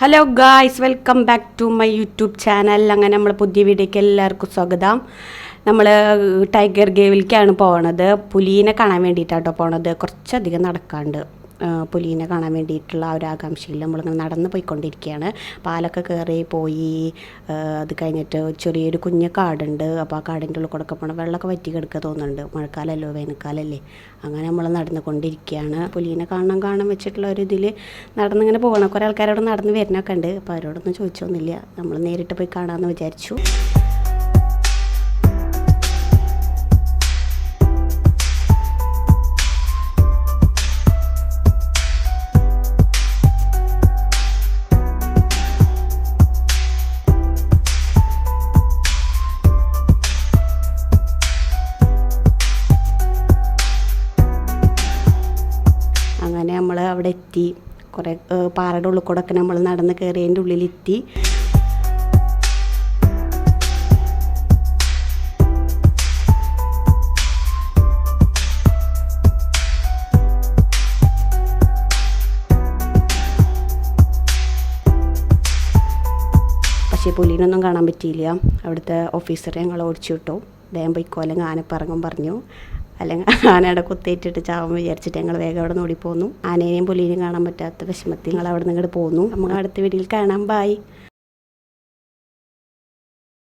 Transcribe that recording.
Hello guys, welcome back to my YouTube channel. അങ്ങനെ നമ്മൾ പുതിയ വീഡിയോയ്ക്ക് എല്ലാവർക്കും സ്വാഗതം. നമ്മൾ ടൈഗർ കേവിലേക്കാണ് പോണത്. പുലീനെ കാണാൻ വേണ്ടിയിട്ടാട്ടോ പോണത്. കുറച്ചധികം നടക്കാണ്ട് പുലീനെ കാണാൻ വേണ്ടിയിട്ടുള്ള ആ ഒരു ആകാംക്ഷയിൽ നമ്മളിങ്ങനെ നടന്ന് പോയിക്കൊണ്ടിരിക്കുകയാണ്. പാലൊക്കെ കയറി പോയി. അത് കഴിഞ്ഞിട്ട് ചെറിയൊരു കുഞ്ഞ് കാടുണ്ട്. അപ്പോൾ ആ കാടിൻ്റെ ഉള്ളിൽ കൂടെ പോകണം. വെള്ളമൊക്കെ വറ്റി കിടക്കുക തോന്നുന്നുണ്ട്. മഴക്കാലമല്ലോ, വേനൽക്കാലമല്ലേ. അങ്ങനെ നമ്മൾ നടന്നുകൊണ്ടിരിക്കുകയാണ്. പുലീനെ കാണാൻ വെച്ചിട്ടുള്ള ഒരു ഇതിൽ നടന്നിങ്ങനെ പോകണം. കുറേ ആൾക്കാരോട് നടന്ന് വരുന്നൊക്കെ ഉണ്ട്. അപ്പോൾ അവരോടൊന്നും ചോദിച്ചൊന്നുമില്ല. നമ്മൾ നേരിട്ട് പോയി കാണാമെന്ന് വിചാരിച്ചു. അങ്ങനെ നമ്മൾ അവിടെ എത്തി. കുറേ പാറയുടെ ഉള്ളിൽ കൂടെ ഒക്കെ നമ്മൾ നടന്ന് കയറിയതിൻ്റെ ഉള്ളിലെത്തി. പക്ഷേ പുലീനൊന്നും കാണാൻ പറ്റിയില്ല. അവിടുത്തെ ഓഫീസറെ ഞങ്ങൾ ഓടിച്ചു വിട്ടു. വേഗം പോയിക്കോ, അല്ലെങ്കിൽ ആനപ്പിറങ്ങും പറഞ്ഞു. അല്ലെങ്കിൽ ആനയുടെ കുത്തേറ്റിട്ട് ചാവും വിചാരിച്ചിട്ട് ഞങ്ങൾ വേഗം അവിടെ നിന്ന് ഓടിപ്പോന്നു. ആനേനെയും പുലീനെയും കാണാൻ പറ്റാത്ത വിഷമത്തിൽ ഞങ്ങൾ അവിടെ നിന്ന് ഇങ്ങോട്ട് പോന്നു. നമുക്ക് അടുത്ത വീഡിയോയിൽ കാണാം. ബൈ.